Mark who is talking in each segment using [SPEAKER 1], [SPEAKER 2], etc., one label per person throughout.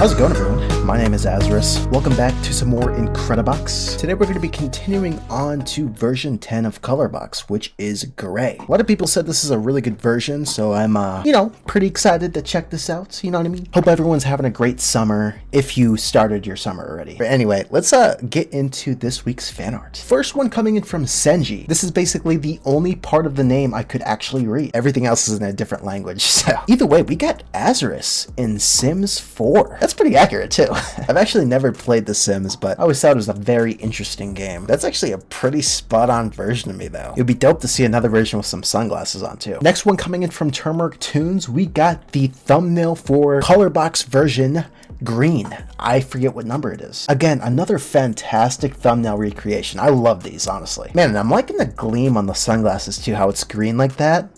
[SPEAKER 1] How's it going, everyone? My name is Azarus. Welcome back to some more Colorbox. Today we're going to be continuing on to version 10 of Colorbox, which is gray. A lot of people said this is a really good version, so I'm, pretty excited to check this out, you know what I mean? Hope everyone's having a great summer, if you started your summer already. But anyway, let's get into this week's fan art. First one coming in from Senji. This is basically the only part of the name I could actually read. Everything else is in a different language, so. Either way, we got Azarus in Sims 4. That's pretty accurate, too. I've actually never played The Sims, but I always thought it was a very interesting game. That's actually a pretty spot-on version of me, though. It would be dope to see another version with some sunglasses on, too. Next one coming in from Turmeric Tunes, we got the thumbnail for Colorbox version green. I forget what number it is. Again, another fantastic thumbnail recreation. I love these, honestly. Man, and I'm liking the gleam on the sunglasses, too, how it's green like that.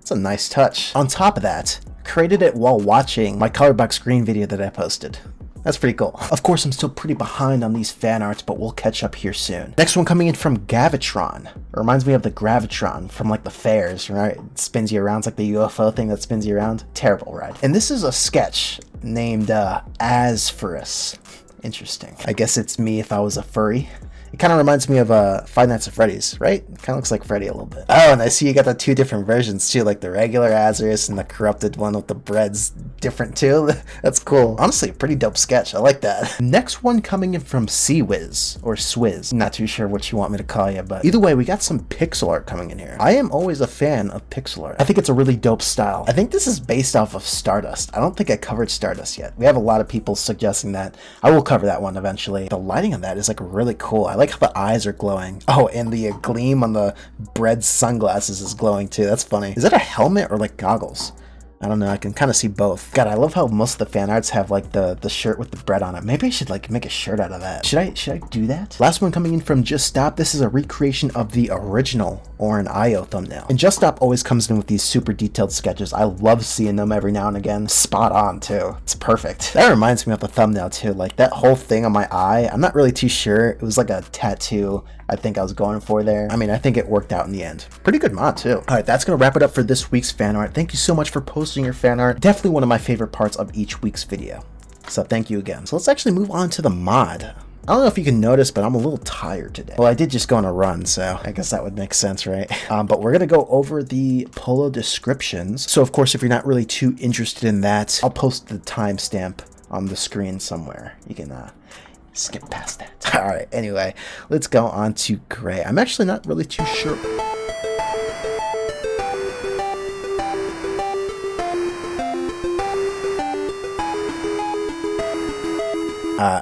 [SPEAKER 1] It's a nice touch. On top of that, created it while watching my Colorbox green video that I posted. That's pretty cool. Of course, I'm still pretty behind on these fan arts, but we'll catch up here soon. Next one coming in from Gravitron. It reminds me of the Gravitron from like the fairs, right? It spins you around. It's like the UFO thing that spins you around. Terrible ride. And this is a sketch named Azarus. Interesting. I guess it's me if I was a furry. It kind of reminds me of Five Nights at Freddy's, right? It kind of looks like Freddy a little bit. Oh, and I see you got the two different versions too, like the regular Azarus and the corrupted one with the bread's different too. That's cool. Honestly, a pretty dope sketch. I like that. Next one coming in from Cwiz, or Swizz. Not too sure what you want me to call you, but either way, we got some pixel art coming in here. I am always a fan of pixel art. I think it's a really dope style. I think this is based off of Stardust. I don't think I covered Stardust yet. We have a lot of people suggesting that. I will cover that one eventually. The lighting on that is like really cool. I like how the eyes are glowing. Oh, and the gleam on the bread sunglasses is glowing too. That's funny. Is that a helmet or like goggles? I don't know. I can kind of see both. God, I love how most of the fan arts have like the shirt with the bread on it. Maybe I should like make a shirt out of that. Should I do that? Last one coming in from Just Stop. This is a recreation of the original Orin IO thumbnail. And Just Stop always comes in with these super detailed sketches. I love seeing them every now and again. Spot on too. It's perfect. That reminds me of the thumbnail too. Like that whole thing on my eye. I'm not really too sure. It was like a tattoo I think I was going for there. I mean, I think it worked out in the end. Pretty good mod too. All right, that's gonna wrap it up for this week's fan art. Thank you so much for posting your fan art. Definitely one of my favorite parts of each week's video. So thank you again. So let's actually move on to the mod. I don't know if you can notice, but I'm a little tired today. Well, I did just go on a run, so I guess that would make sense, right? But we're gonna go over the polo descriptions. So of course, if you're not really too interested in that, I'll post the timestamp on the screen somewhere. You can skip past that. All right, anyway, let's go on to gray. I'm actually not really too sure.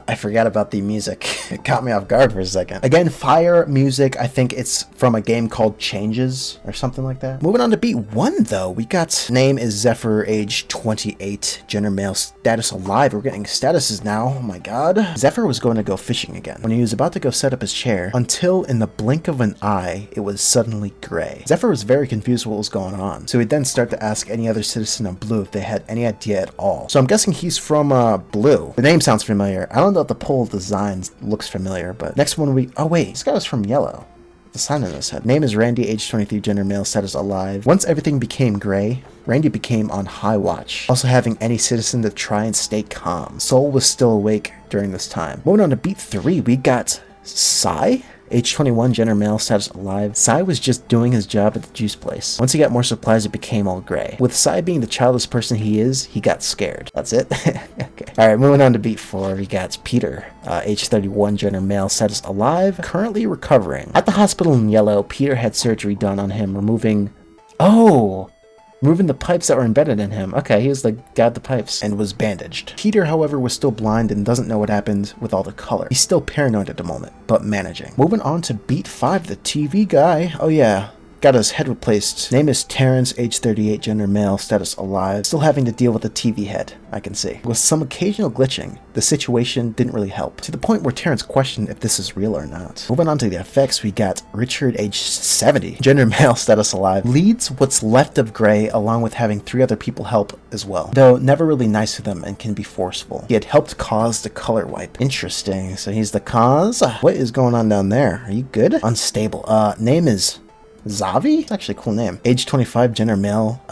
[SPEAKER 1] I forgot about the music. It caught me off guard for a second. Again, fire music. I think it's from a game called Changes or something like that. Moving on to beat 1 though, we got name is Zephyr, age 28, gender male, status alive. We're getting statuses now. Oh my god. Zephyr was going to go fishing again when he was about to go set up his chair until in the blink of an eye, it was suddenly gray. Zephyr was very confused what was going on. So he'd then start to ask any other citizen of Blue if they had any idea at all. So I'm guessing he's from Blue. The name sounds familiar. I don't know if the pole design looks familiar, but next one oh wait, this guy was from Yellow. The sign on his head. Name is Randy, age 23, gender male, status alive. Once everything became gray, Randy became on high watch, also having any citizen to try and stay calm. Soul was still awake during this time. Moving on to beat 3, we got Sai. Age 21, gender male, status alive. Sai was just doing his job at the juice place. Once he got more supplies, it became all gray. With Sai being the childless person he is, he got scared. That's it? Okay. Alright, moving on to beat 4, we got Peter. Age 31, gender male, status alive. Currently recovering. At the hospital in Yellow, Peter had surgery done on him, removing the pipes that were embedded in him. Okay, he was the guy with the pipes and was bandaged. Peter, however, was still blind and doesn't know what happened with all the color. He's still paranoid at the moment, but managing. Moving on to beat 5, the TV guy. Oh yeah, got his head replaced. Name is Terrence, age 38, gender male, status alive. Still having to deal with the TV head, I can see. With some occasional glitching, the situation didn't really help, to the point where Terrence questioned if this is real or not. Moving on to the effects, we got Richard, age 70, gender male, status alive. Leads what's left of Gray, along with having 3 other people help as well, though never really nice to them and can be forceful. He had helped cause the color wipe. Interesting, so he's the cause? What is going on down there? Are you good? Unstable. Name is Zavi? It's actually a cool name. Age 25, gender male,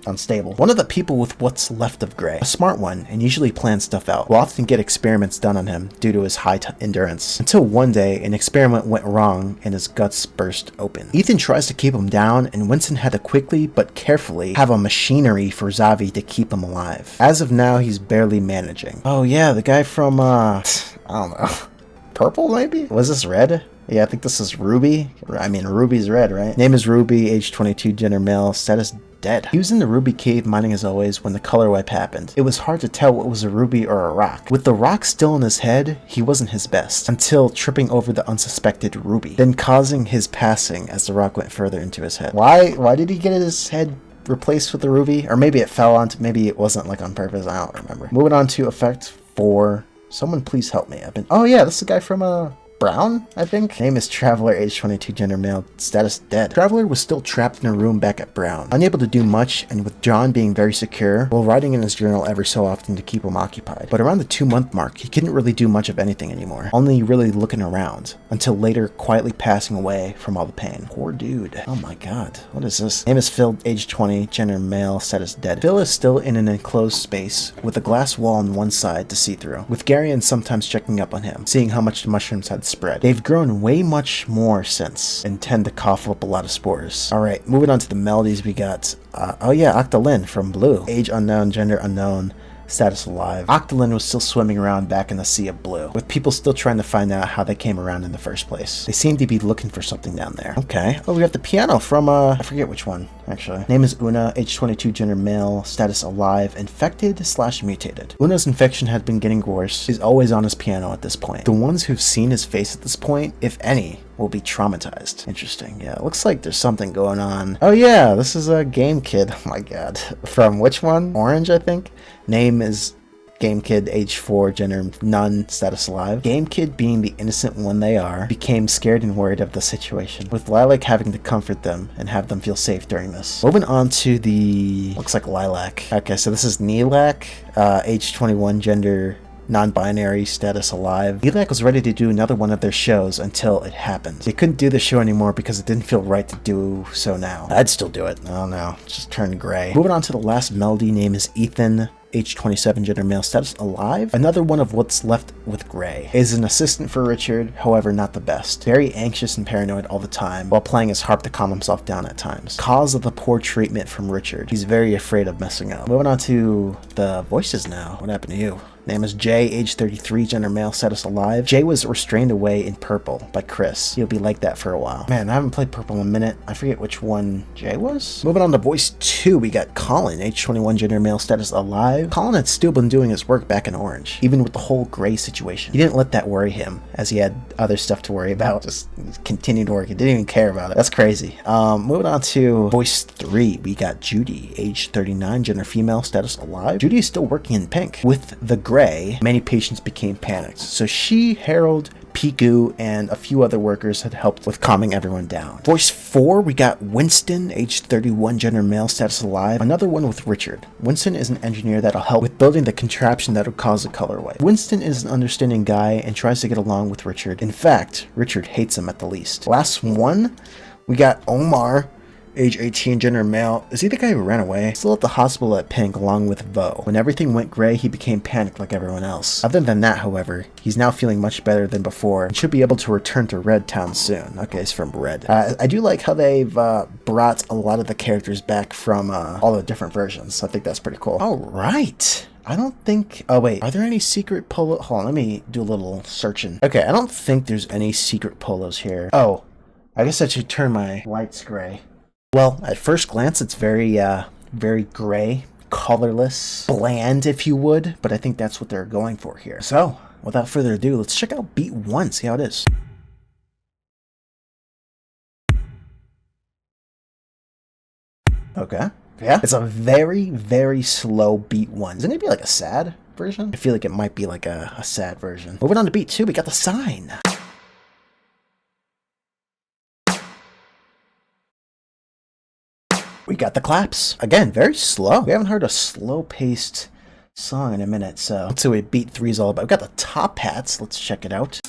[SPEAKER 1] unstable. One of the people with what's left of Gray. A smart one, and usually plans stuff out. Will often get experiments done on him due to his high endurance. Until one day, an experiment went wrong and his guts burst open. Ethan tries to keep him down, and Winston had to quickly but carefully have a machinery for Zavi to keep him alive. As of now, he's barely managing. Oh yeah, the guy from, I don't know. Purple, maybe? Was this red? Yeah, I think this is Ruby. I mean, Ruby's red, right? Name is Ruby, age 22, gender male, status dead. He was in the Ruby cave mining as always when the color wipe happened. It was hard to tell what was a ruby or a rock. With the rock still in his head, he wasn't his best, until tripping over the unsuspected Ruby, then causing his passing as the rock went further into his head. Why did he get his head replaced with the ruby? Or maybe it fell onto, maybe it wasn't like on purpose, I don't remember. Moving on to effect 4. Someone please help me. Oh yeah, this is a guy from, Brown, I think? Name is Traveler, age 22, gender male, status dead. Traveler was still trapped in a room back at Brown, unable to do much, and with John being very secure, while writing in his journal every so often to keep him occupied. But around the 2-month mark, he couldn't really do much of anything anymore, only really looking around, until later quietly passing away from all the pain. Poor dude. Oh my god, what is this? Name is Phil, age 20, gender male, status dead. Phil is still in an enclosed space, with a glass wall on one side to see through, with Gary sometimes checking up on him, seeing how much the mushrooms had spread. They've grown way much more since and tend to cough up a lot of spores. Alright, moving on to the melodies, we got, oh yeah, Octolin from Blue. Age unknown, gender unknown, status alive. Octolin was still swimming around back in the sea of blue, with people still trying to find out how they came around in the first place. They seem to be looking for something down there. Okay. Oh, we got the piano from, I forget which one, actually. Name is Una, age 22, gender male, status alive, infected/mutated. Una's infection had been getting worse. He's always on his piano at this point. The ones who've seen his face at this point, if any, will be traumatized. Interesting. Yeah, it looks like there's something going on. Oh yeah, this is a Game Kid. Oh my god. From which one? Orange, I think? Name is Game Kid, age 4, gender none, status alive. Game Kid, being the innocent one they are, became scared and worried of the situation, with Lilac having to comfort them and have them feel safe during this. Moving on to the... looks like Lilac. Okay, so this is Nelac, age 21, gender non-binary, status alive. Nelac was ready to do another one of their shows until it happened. They couldn't do the show anymore because it didn't feel right to do so now. I'd still do it. Oh no, just turned gray. Moving on to the last melody. Name is Ethan, age 27, gender male, status alive. Another one of what's left with Gray. Is an assistant for Richard, however not the best. Very anxious and paranoid all the time, while playing his harp to calm himself down at times. Cause of the poor treatment from Richard. He's very afraid of messing up. Moving on to the voices now. What happened to you? Name is Jay, age 33, gender male, status alive. Jay was restrained away in Purple by Chris. He'll be like that for a while. Man, I haven't played Purple in a minute. I forget which one Jay was. Moving on to voice 2, we got Colin, age 21, gender male, status alive. Colin had still been doing his work back in Orange, even with the whole Gray situation. He didn't let that worry him, as he had other stuff to worry about. Just continued work. He didn't even care about it. That's crazy. Moving on to voice 3, we got Judy, age 39, gender female, status alive. Judy is still working in Pink. With the Gray, many patients became panicked, so she, Harold, Piku, and a few other workers had helped with calming everyone down. Voice 4, we got Winston, age 31, gender male, status alive. Another one with Richard. Winston is an engineer that'll help with building the contraption that'll cause the color wipe. Winston is an understanding guy and tries to get along with Richard. In fact, Richard hates him at the least. Last one, we got Omar, age 18, gender male. Is he the guy who ran away? Still at the hospital at Pink along with Vo. When everything went gray, he became panicked like everyone else. Other than that, however, he's now feeling much better than before and should be able to return to Red Town soon. Okay, it's from Red. I do like how they've brought a lot of the characters back from all the different versions. I think that's pretty cool. All right. I don't think... oh, wait. Are there any secret polo... hold on, let me do a little searching. Okay, I don't think there's any secret polos here. Oh, I guess I should turn my lights gray. Well, at first glance, it's very gray, colorless, bland, if you would, but I think that's what they're going for here. So, without further ado, let's check out beat 1, see how it is. Okay. Yeah, it's a very, very slow beat 1. Isn't it gonna be like a sad version? I feel like it might be like a sad version. Moving on to beat 2, we got the sign. We got the claps. Again, very slow. We haven't heard a slow-paced song in a minute, so let's see what beat 3 is all about. We got the top hats. Let's check it out.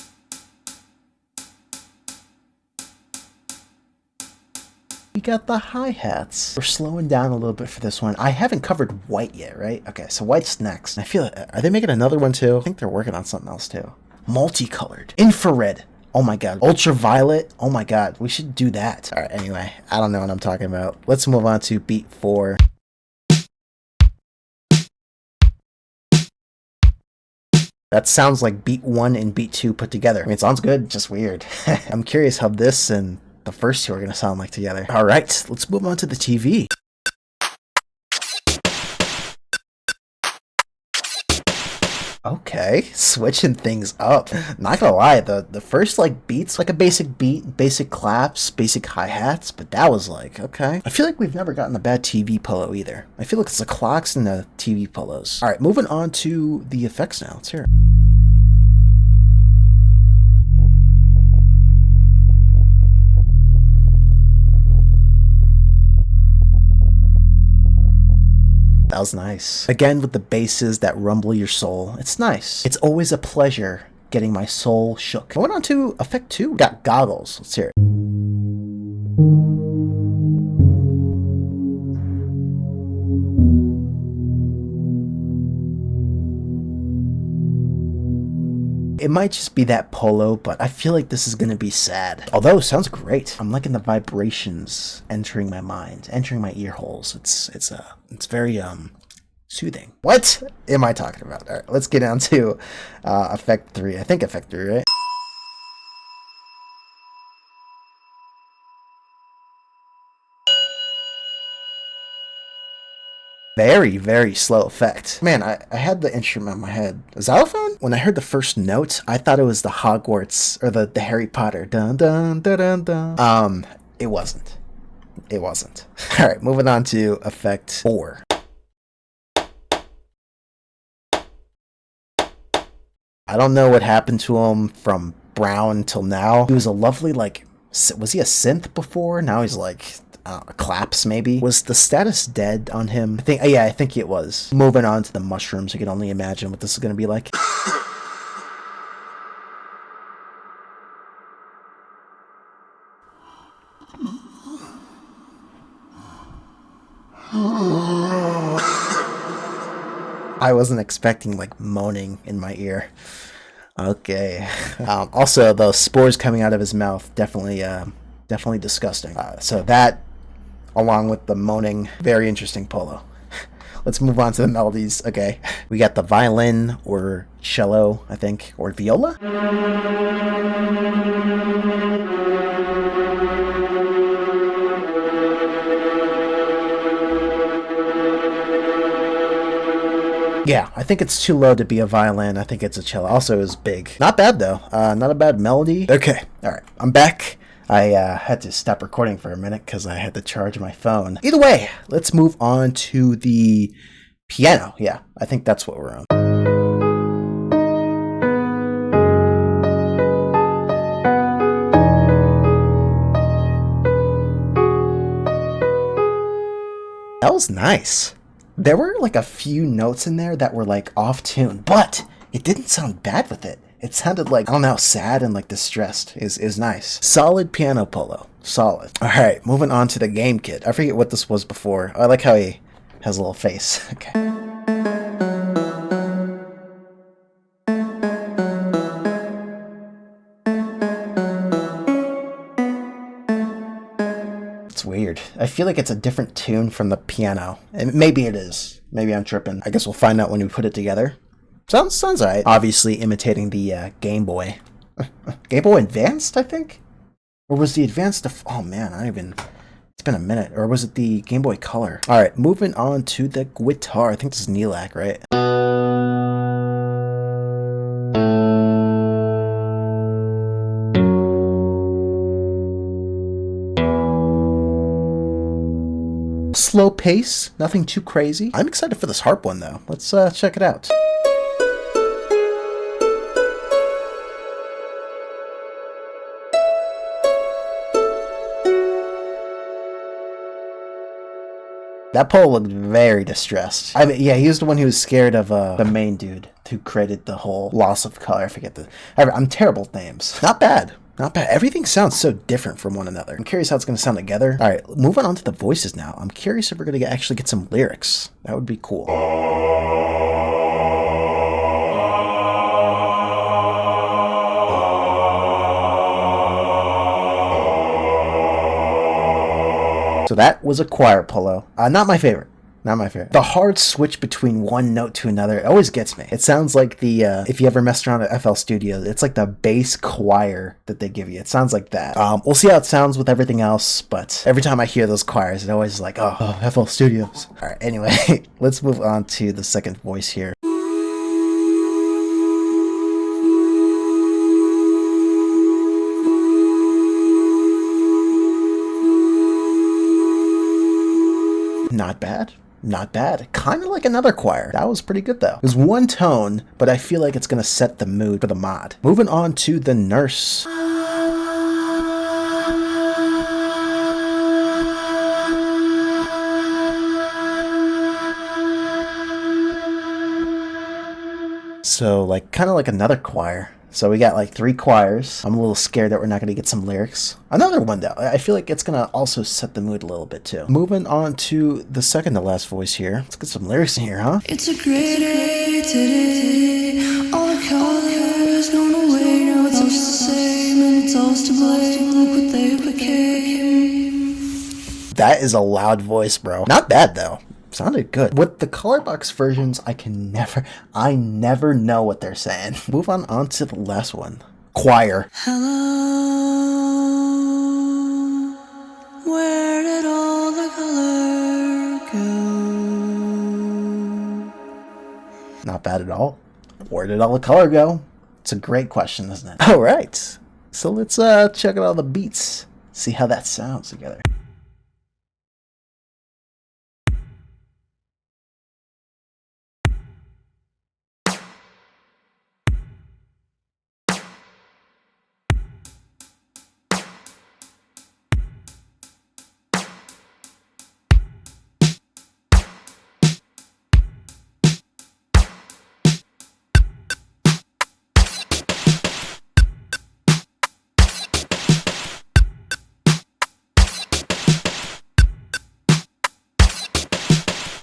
[SPEAKER 1] got the hi-hats. We're slowing down a little bit for this one. I haven't covered white yet, right? Okay, so white's next. I feel, are they making another one too? I think they're working on something else too. Multicolored. Infrared. Oh my god. Ultraviolet. Oh my god. We should do that. Alright, anyway. I don't know what I'm talking about. Let's move on to beat 4. That sounds like beat 1 and beat 2 put together. I mean, it sounds good, just weird. I'm curious how this and the first two are gonna sound like together. Alright, let's move on to the TV. Okay, switching things up. Not gonna lie, the first like beats, like a basic beat, basic claps, basic hi-hats, but that was like, okay. I feel like we've never gotten a bad TV polo either. I feel like it's the clocks and the TV polos. Alright, moving on to the effects now. Let's hear it. That was nice. Again, with the basses that rumble your soul. It's nice. It's always a pleasure getting my soul shook. Going on to effect 2, we got goggles. Let's hear it. It might just be that polo, but I feel like this is gonna be sad. Although, it sounds great. I'm liking the vibrations entering my mind, entering my ear holes. It's very, soothing. What am I talking about? Alright, let's get down to, effect 3. I think effect 3, right? Very, very slow effect. Man, I had the instrument in my head. A xylophone? When I heard the first note, I thought it was the Hogwarts, or the Harry Potter. Dun dun dun dun dun. It wasn't. It wasn't. Alright, moving on to effect 4. I don't know what happened to him from Brown till now. He was a lovely, like, was he a synth before? Now he's like, claps maybe. Was the status dead on him? I think it was. Moving on to the mushrooms, you can only imagine what this is gonna be like. I wasn't expecting like moaning in my ear. Okay. Also, those spores coming out of his mouth, definitely disgusting. So that, along with the moaning, very interesting polo. Let's move on to the melodies. Okay, we got the violin or cello, I think, or viola. Yeah, I think it's too low to be a violin. I think it's a cello. Also, it was big. Not bad, though. Not a bad melody. Okay, alright. I'm back. I had to stop recording for a minute because I had to charge my phone. Either way, let's move on to the piano. Yeah, I think that's what we're on. That was nice. There were like a few notes in there that were like off tune, but it didn't sound bad with it. It sounded like, I don't know, sad and like distressed. Is nice. Solid piano polo. Solid. Alright, moving on to the game kit. I forget what this was before. I like how he has a little face. Okay. It's weird. I feel like it's a different tune from the piano. And maybe it is. Maybe I'm tripping. I guess we'll find out when we put it together. Sounds alright. Obviously imitating the Game Boy. Game Boy Advanced, I think? Or was the Advanced... oh man, I don't even... It's been a minute. Or was it the Game Boy Color? Alright, moving on to the guitar. I think this is Neelac, right? Slow pace, nothing too crazy. I'm excited for this harp one though. Let's check it out. That Pole looked very distressed. I mean, yeah, he was the one who was scared of the main dude who created the whole loss of color. I forget the... I'm terrible at names. Not bad. Not bad. Everything sounds so different from one another. I'm curious how it's going to sound together. All right, moving on to the voices now. I'm curious if we're going to actually get some lyrics. That would be cool. So that was a choir polo. Not my favorite. Not my favorite. The hard switch between one note to another, it always gets me. It sounds like the, if you ever messed around at FL Studio, it's like the bass choir that they give you. It sounds like that. We'll see how it sounds with everything else, but every time I hear those choirs, it always is like, oh, FL Studios. All right, anyway, let's move on to the second voice here. Not bad. Not bad. Kind of like another choir. That was pretty good though. It was one tone, but I feel like it's going to set the mood for the mod. Moving on to the nurse. So like kind of like another choir. So we got like 3 choirs. I'm a little scared that we're not going to get some lyrics. Another one though. I feel like it's going to also set the mood a little bit too. Moving on to the second to last voice here. Let's get some lyrics in here, huh?
[SPEAKER 2] It's a great day today. All the colors gone away. Now it's all just the same and it's all to blame. Look what they became.
[SPEAKER 1] That is a loud voice, bro. Not bad though. Sounded good. With the Colorbox versions, I never know what they're saying. Move on to the last one. Choir.
[SPEAKER 2] Hello, where did all the color go?
[SPEAKER 1] Not bad at all. Where did all the color go? It's a great question, isn't it? All right. So let's check out all the beats. See how that sounds together.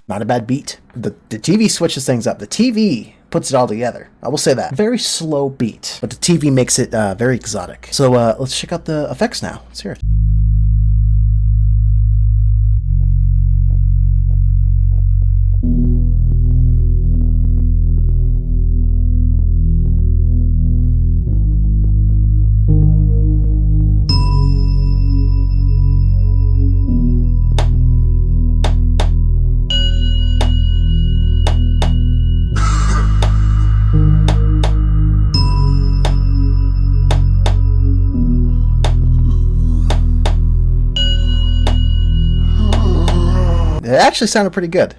[SPEAKER 1] Not a bad beat. The TV switches things up. The TV puts it all together. I will say that. Very slow beat, but the TV makes it very exotic. So let's check out the effects now. Let's hear it. It actually sounded pretty good.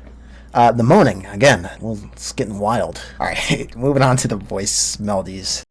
[SPEAKER 1] The moaning, again, well, it's getting wild. All right, moving on to the voice melodies.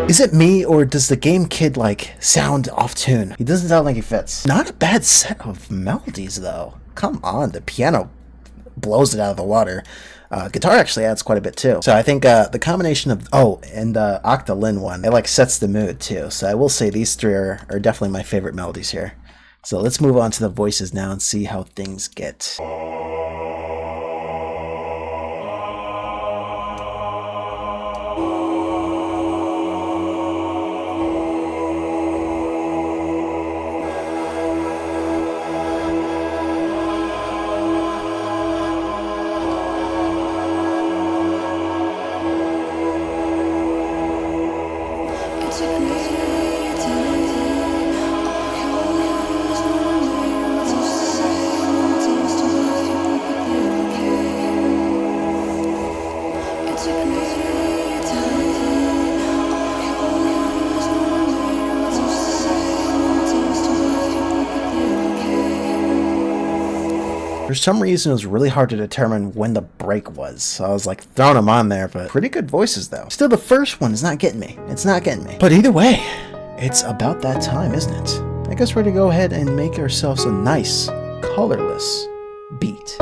[SPEAKER 1] Is it me, or does the game kid, like, sound off tune? He doesn't sound like he fits. Not a bad set of melodies, though. Come on, the piano blows it out of the water. Guitar actually adds quite a bit, too. So I think the combination of... Oh, and the Octolin one, it, like, sets the mood, too. So I will say these 3 are definitely my favorite melodies here. So let's move on to the voices now and see how things get.
[SPEAKER 2] It's a great day today.
[SPEAKER 1] For some reason, it was really hard to determine when the break was. So I was like throwing them on there, but pretty good voices though. Still, the first one is not getting me. It's not getting me. But either way, it's about that time, isn't it? I guess we're going to go ahead and make ourselves a nice, colorless beat.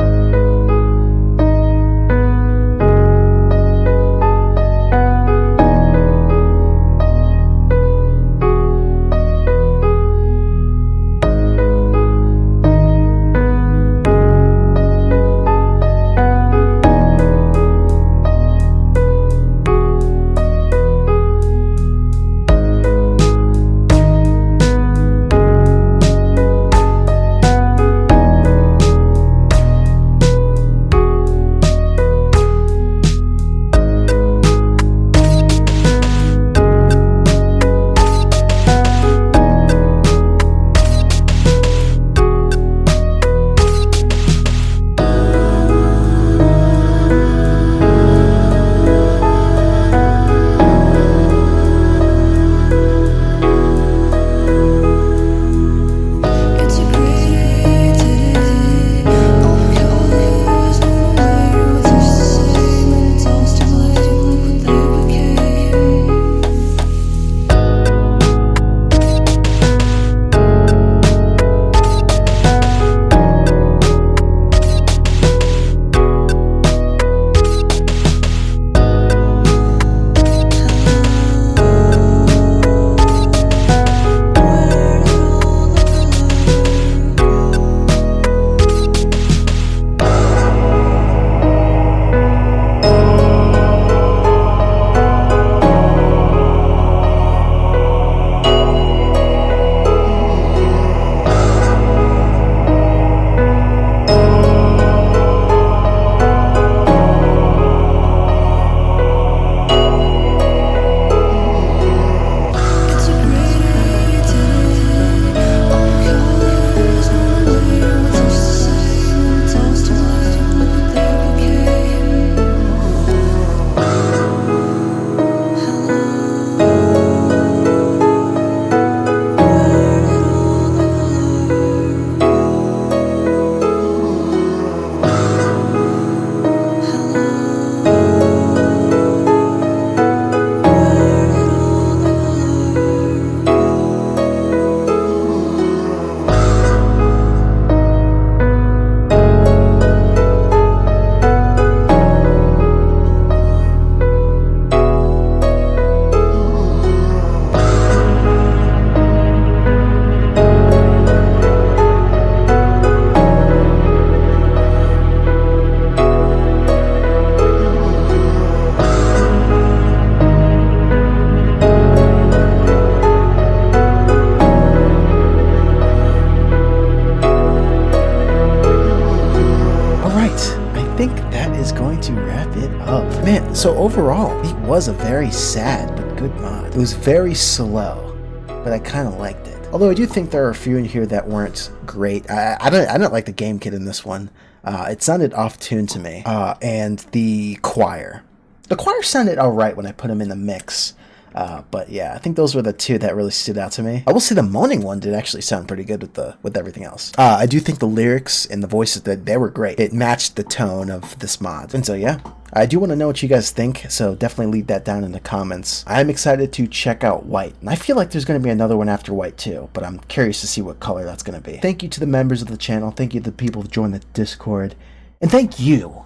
[SPEAKER 1] Man, so overall, it was a very sad but good mod. It was very slow, but I kind of liked it. Although I do think there are a few in here that weren't great. I didn't like the game kit in this one. It sounded off-tune to me. And the choir. The choir sounded alright when I put them in the mix. But yeah, I think those were the two that really stood out to me. I will say the moaning one did actually sound pretty good with everything else. I do think the lyrics and the voices, they were great. It matched the tone of this mod. And so yeah, I do want to know what you guys think, so definitely leave that down in the comments. I'm excited to check out White, and I feel like there's going to be another one after White too, but I'm curious to see what color that's going to be. Thank you to the members of the channel, thank you to the people who joined the Discord, and thank you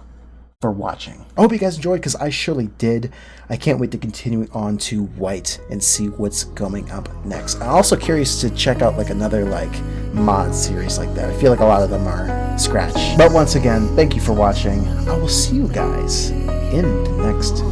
[SPEAKER 1] for watching. I hope you guys enjoyed, because I surely did. I can't wait to continue on to White and see what's coming up next. I'm also curious to check out like another mod series like that. I feel like a lot of them are scratch. But once again, thank you for watching. I will see you guys in the next